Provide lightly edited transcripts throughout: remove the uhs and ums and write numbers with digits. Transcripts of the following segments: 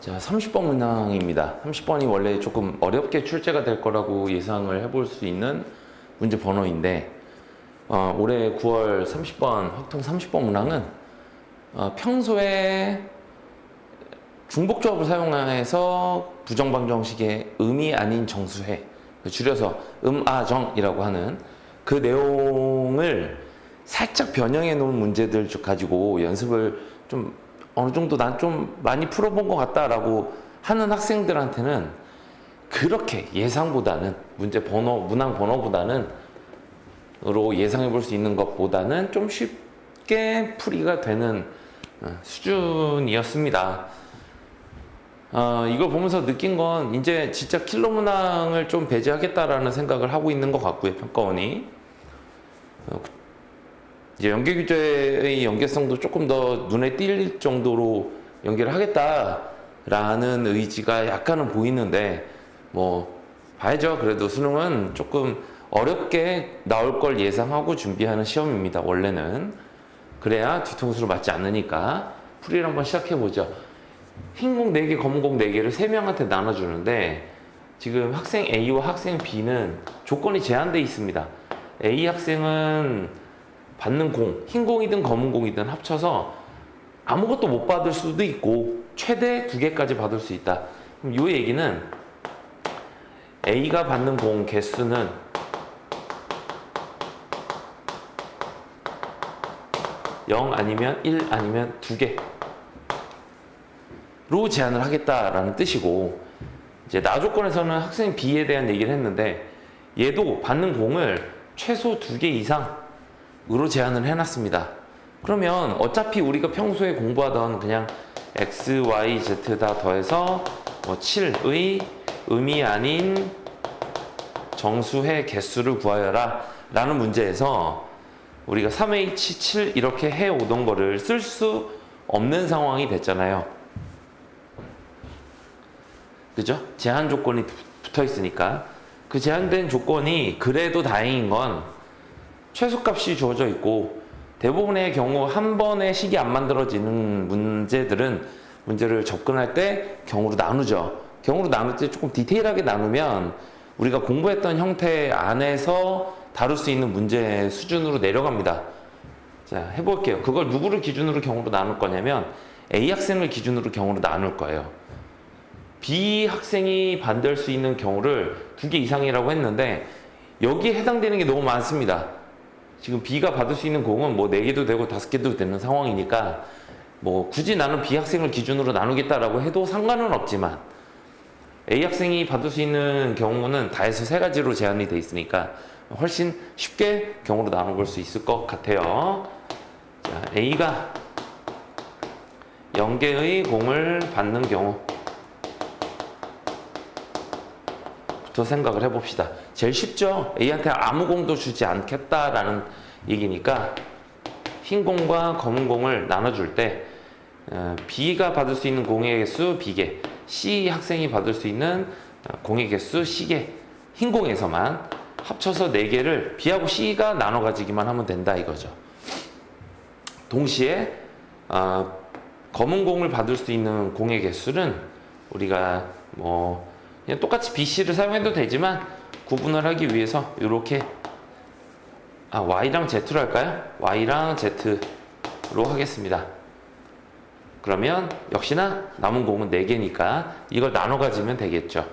자, 30번 문항입니다. 30번이 원래 조금 어렵게 출제가 될 거라고 예상을 해볼 수 있는 문제 번호인데, 올해 9월 30번, 확통 30번 문항은 평소에 중복조합을 사용해서 부정방정식의 음이 아닌 정수해, 줄여서 음아정이라고 하는 그 내용을 살짝 변형해 놓은 문제들 가지고 연습을 좀 어느 정도 난 좀 많이 풀어본 것 같다라고 하는 학생들한테는 그렇게 예상보다는 문항 번호보다는 으로 예상해 볼 수 있는 것보다는 좀 쉽게 풀이가 되는 수준이었습니다. 이걸 보면서 느낀 건 이제 진짜 킬러 문항을 좀 배제하겠다라는 생각을 하고 있는 것 같고요, 평가원이. 이제 연계규제의 연계성도 조금 더 눈에 띌 정도로 연계를 하겠다라는 의지가 약간은 보이는데, 뭐 봐야죠. 그래도 수능은 조금 어렵게 나올 걸 예상하고 준비하는 시험입니다, 원래는. 그래야 뒤통수를 맞지 않으니까. 풀이를 한번 시작해 보죠. 흰 공 4개, 검은 공 4개를 3명한테 나눠주는데, 지금 학생 A와 학생 B는 조건이 제한되어 있습니다. A 학생은 받는 공, 흰 공이든 검은 공이든 합쳐서 아무것도 못 받을 수도 있고 최대 2개까지 받을 수 있다. 그럼 이 얘기는 A가 받는 공 개수는 0 아니면 1 아니면 2개로 제한을 하겠다라는 뜻이고, 이제 나 조건에서는 학생 B에 대한 얘기를 했는데 얘도 받는 공을 최소 2개 이상으로 제한을 해놨습니다. 그러면 어차피 우리가 평소에 공부하던 그냥 x, y, z 다 더해서 7의 음이 아닌 정수의 개수를 구하여라 라는 문제에서 우리가 3h, 7 이렇게 해오던 거를 쓸 수 없는 상황이 됐잖아요. 그죠? 제한 조건이 붙어 있으니까. 그 제한된 조건이 그래도 다행인 건 최소값이 주어져 있고, 대부분의 경우 한 번에 식이 안 만들어지는 문제를 접근할 때 경우로 나누죠. 경우로 나눌 때 조금 디테일하게 나누면 우리가 공부했던 형태 안에서 다룰 수 있는 문제 수준으로 내려갑니다. 자, 해볼게요. 그걸 누구를 기준으로 경우로 나눌 거냐면 A 학생을 기준으로 경우로 나눌 거예요. B 학생이 받을 수 있는 경우를 2개 이상이라고 했는데 여기에 해당되는 게 너무 많습니다. 지금 B가 받을 수 있는 공은 4개도 되고 5개도 되는 상황이니까 굳이 나는 B 학생을 기준으로 나누겠다라고 해도 상관은 없지만 A 학생이 받을 수 있는 경우는 다 해서 3가지로 제한이 돼 있으니까 훨씬 쉽게 경우로 나눠볼 수 있을 것 같아요. 자, A가 0개의 공을 받는 경우 부터 생각을 해봅시다. 제일 쉽죠? A한테 아무 공도 주지 않겠다라는 얘기니까 흰 공과 검은 공을 나눠줄 때 B가 받을 수 있는 공의 개수 B개, C 학생이 받을 수 있는 공의 개수 C개, 흰 공에서만 합쳐서 4개를 B하고 C가 나눠 가지기만 하면 된다 이거죠. 동시에 검은 공을 받을 수 있는 공의 개수는 우리가 그냥 똑같이 B, C를 사용해도 되지만 구분을 하기 위해서 이렇게 Y랑 Z로 할까요? Y랑 Z로 하겠습니다. 그러면 역시나 남은 공은 4개니까 이걸 나눠 가지면 되겠죠.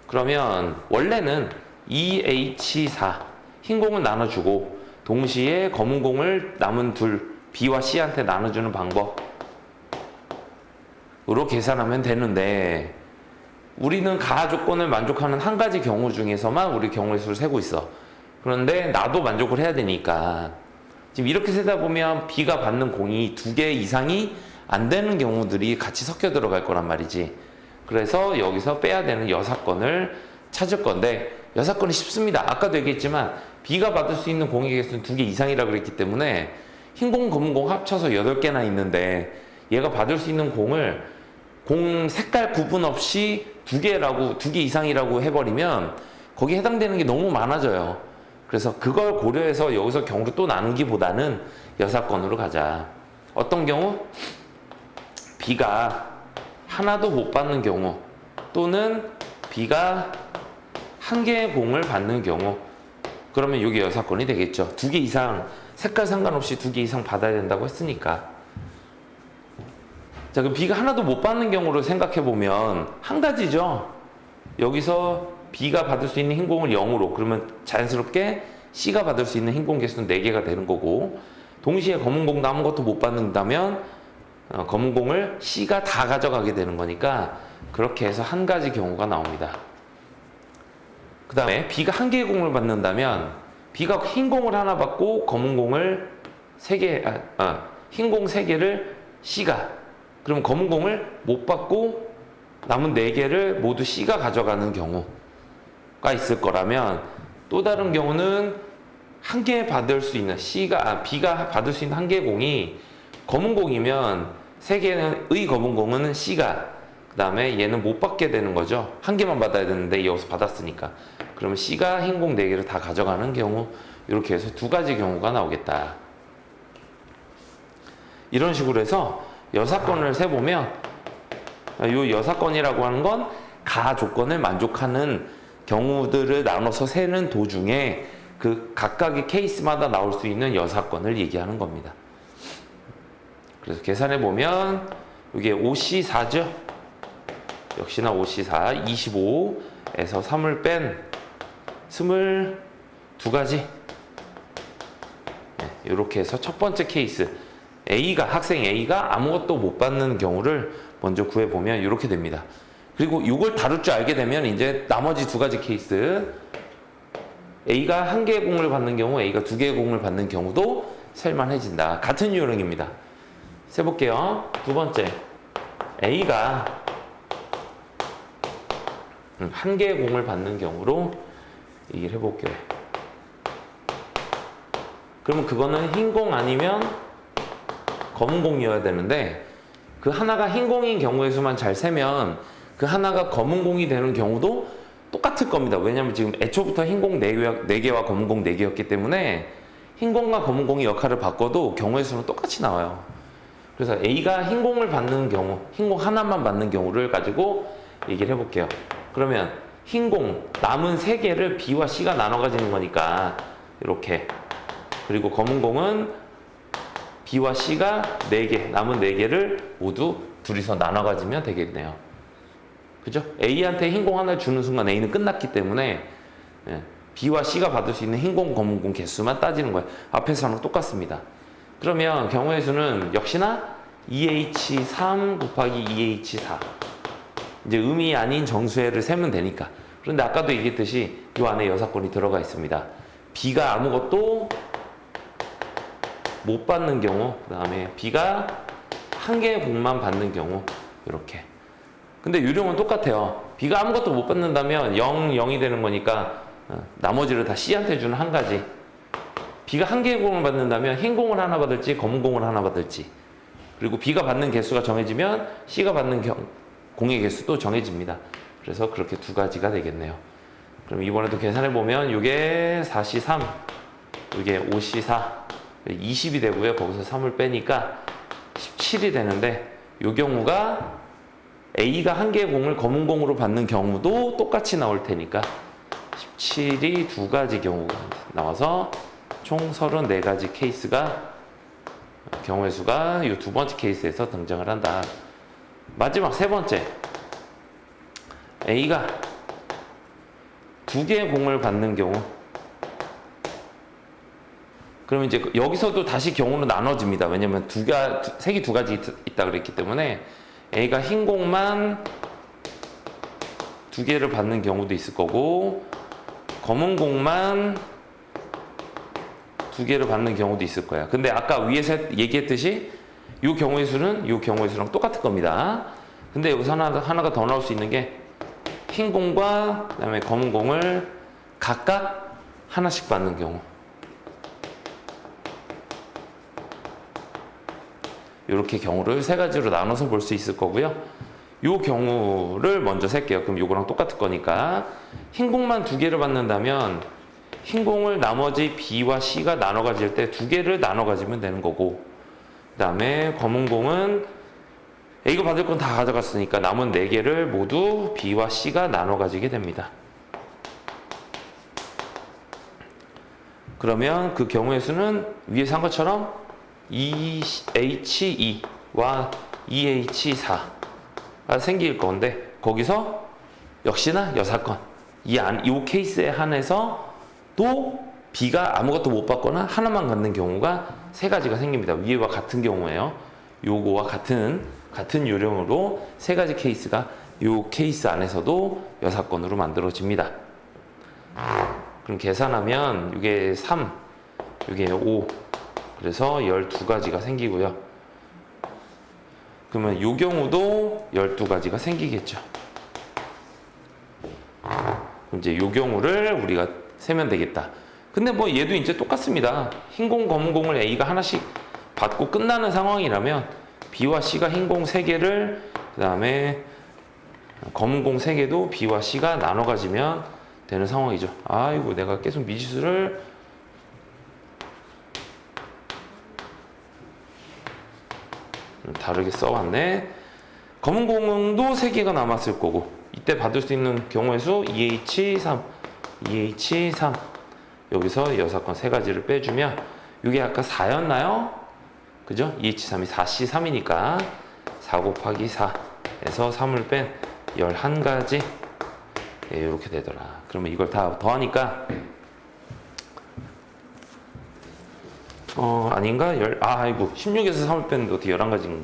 그러면 원래는 2H4 흰 공은 나눠주고 동시에 검은 공을 남은 B와 C한테 나눠주는 방법으로 계산하면 되는데, 우리는 가하 조건을 만족하는 한 가지 경우 중에서만 우리 경우의 수를 세고 있어. 그런데 나도 만족을 해야 되니까 지금 이렇게 세다 보면 B가 받는 공이 2개 이상이 안 되는 경우들이 같이 섞여 들어갈 거란 말이지. 그래서 여기서 빼야 되는 여사건을 찾을 건데, 여사건이 쉽습니다. 아까도 얘기했지만 B가 받을 수 있는 공의 개수는 2개 이상이라고 그랬기 때문에 흰 공, 검은 공 합쳐서 8개나 있는데 얘가 받을 수 있는 공을 공 색깔 구분 없이 2개 이상이라고 해버리면 거기에 해당되는 게 너무 많아져요. 그래서 그걸 고려해서 여기서 경우를 또 나누기보다는 여사건으로 가자. 어떤 경우? B가 하나도 못 받는 경우 또는 B가 한 개의 공을 받는 경우, 그러면 이게 여사건이 되겠죠. 두 개 이상, 색깔 상관없이 두 개 이상 받아야 된다고 했으니까. 자, 그럼 B가 하나도 못 받는 경우를 생각해 보면 한 가지죠. 여기서 B가 받을 수 있는 흰 공을 0으로, 그러면 자연스럽게 C가 받을 수 있는 흰 공 개수는 4개가 되는 거고, 동시에 검은 공도 아무것도 못 받는다면 검은 공을 C가 다 가져가게 되는 거니까 그렇게 해서 한 가지 경우가 나옵니다. 그 다음에 B가 한 개의 공을 받는다면 B가 흰 공을 하나 받고 검은 공을 3개, 흰 공 3개를 C가, 그럼 검은 공을 못 받고 남은 4개를 모두 C가 가져가는 경우가 있을 거라면, 또 다른 경우는 한 개 받을 수 있는 B가 받을 수 있는 한 개의 공이 검은 공이면 3개의 검은 공은 C가, 그 다음에 얘는 못 받게 되는 거죠. 한 개만 받아야 되는데 여기서 받았으니까. 그러면 C가 흰 공 4개를 다 가져가는 경우, 이렇게 해서 두 가지 경우가 나오겠다. 이런 식으로 해서 여사건을 세보면, 이 여사건이라고 하는 건 가 조건을 만족하는 경우들을 나눠서 세는 도중에 그 각각의 케이스마다 나올 수 있는 여사건을 얘기하는 겁니다. 그래서 계산해 보면 이게 5C4죠. 역시나 5C4, 25에서 3을 뺀 22가지. 이렇게 해서 첫 번째 케이스, 학생 A가 아무것도 못 받는 경우를 먼저 구해보면 이렇게 됩니다. 그리고 이걸 다룰 줄 알게 되면 이제 나머지 2가지 케이스, A가 한 개의 공을 받는 경우, A가 2개의 공을 받는 경우도 셀만해진다. 같은 요령입니다. 세볼게요. 두 번째, A가 한 개의 공을 받는 경우로 얘기를 해볼게요. 그러면 그거는 흰 공 아니면 검은 공이어야 되는데, 그 하나가 흰 공인 경우의 수만 잘 세면 그 하나가 검은 공이 되는 경우도 똑같을 겁니다. 왜냐면 지금 애초부터 흰 공 4개와 검은 공 4개였기 때문에 흰 공과 검은 공이 역할을 바꿔도 경우의 수는 똑같이 나와요. 그래서 A가 흰 공을 받는 경우, 흰 공 하나만 받는 경우를 가지고 얘기를 해볼게요. 그러면 흰 공 남은 3개를 B와 C가 나눠 가지는 거니까 이렇게, 그리고 검은 공은 B와 C가 4개, 남은 4개를 모두 둘이서 나눠 가지면 되겠네요. 그죠? A한테 흰 공 하나를 주는 순간 A는 끝났기 때문에 B와 C가 받을 수 있는 흰 공, 검은 공 개수만 따지는 거예요. 앞에서랑 똑같습니다. 그러면 경우의 수는 역시나 2H3 곱하기 2H4. 이제 음이 아닌 정수해를 세면 되니까. 그런데 아까도 얘기했듯이 이 안에 여사건이 들어가 있습니다. B가 아무것도 못 받는 경우, 그 다음에 B가 한 개의 공만 받는 경우, 이렇게. 근데 유령은 똑같아요. B가 아무것도 못 받는다면 0, 0이 되는 거니까 나머지를 다 C한테 주는 한 가지. B가 한 개의 공을 받는다면 흰 공을 하나 받을지 검은 공을 하나 받을지, 그리고 B가 받는 개수가 정해지면 C가 받는 공의 개수도 정해집니다. 그래서 그렇게 2가지가 되겠네요. 그럼 이번에도 계산해 보면 이게 4C3, 이게 5C4, 20이 되고요. 거기서 3을 빼니까 17이 되는데, 이 경우가 A가 한 개의 공을 검은 공으로 받는 경우도 똑같이 나올 테니까 17이 2가지 경우가 나와서 총 34가지 케이스가, 경우의 수가 이 두 번째 케이스에서 등장을 한다. 마지막 세 번째, A가 2개의 공을 받는 경우, 그러면 이제 여기서도 다시 경우는 나눠집니다. 왜냐면 색이 2가지 있다 그랬기 때문에 A가 흰 공만 2개를 받는 경우도 있을 거고, 검은 공만 2개를 받는 경우도 있을 거야. 근데 아까 위에서 얘기했듯이 이 경우의 수는 이 경우의 수랑 똑같을 겁니다. 근데 여기서 하나가 더 나올 수 있는 게, 흰 공과 그다음에 검은 공을 각각 하나씩 받는 경우. 이렇게 경우를 3가지로 나눠서 볼 수 있을 거고요. 이 경우를 먼저 셀게요. 그럼 이거랑 똑같을 거니까 흰 공만 2개를 받는다면 흰 공을 나머지 B와 C가 나눠 가질 때 2개를 나눠 가지면 되는 거고, 그 다음에 검은 공은 A가 받을 건 다 가져갔으니까 남은 4개를 모두 B와 C가 나눠 가지게 됩니다. 그러면 그 경우의 수는 위에 산 것처럼 EH2와 EH4가 생길 건데, 거기서 역시나 여사건 이 케이스에 한해서 또 B가 아무것도 못 받거나 하나만 갖는 경우가 3가지가 생깁니다. 위에와 같은 경우에요. 요거와 같은 요령으로 3가지 케이스가 요 케이스 안에서도 여사건으로 만들어집니다. 그럼 계산하면 이게 3, 이게 5, 그래서 12가지가 생기고요. 그러면 이 경우도 12가지가 생기겠죠. 그럼 이제 이 경우를 우리가 세면 되겠다. 근데 뭐 얘도 이제 똑같습니다. 흰 공, 검은 공을 A가 하나씩 받고 끝나는 상황이라면 B와 C가 흰 공 3개를, 그 다음에 검은 공 3개도 B와 C가 나눠 가지면 되는 상황이죠. 아이고, 내가 계속 미지수를 다르게 써왔네. 검은 공도 3개가 남았을 거고, 이때 받을 수 있는 경우의 수 EH3, EH3. 여기서 여사건 3가지를 빼주면 이게 아까 4였나요? 그죠? EH3이 4C3이니까 4 곱하기 4에서 3을 뺀 11가지. 예, 이렇게 되더라. 그러면 이걸 다 더하니까 아닌가? 아이고, 16에서 3을 뺐는데 어떻게 11가지가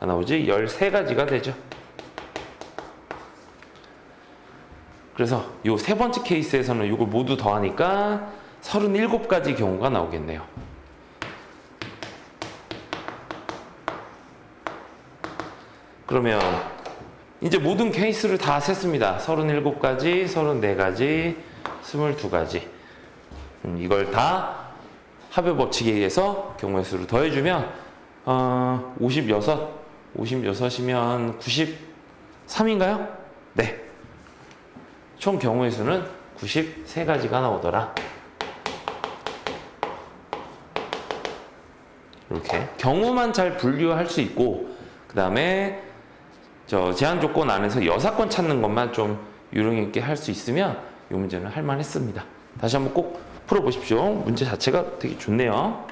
나오지? 13가지가 되죠. 그래서 요 3번째 케이스에서는 이걸 모두 더하니까 37가지 경우가 나오겠네요. 그러면 이제 모든 케이스를 다 셌습니다. 37가지, 34가지, 22가지. 이걸 다 합의 법칙에 의해서 경우의 수를 더해주면 56이면 93인가요? 네. 총 경우의 수는 93가지가 나오더라. 이렇게 경우만 잘 분류할 수 있고, 그 다음에 제한 조건 안에서 여사건 찾는 것만 좀 요령 있게 할 수 있으면 이 문제는 할 만했습니다. 다시 한번 꼭 풀어보십시오. 문제 자체가 되게 좋네요.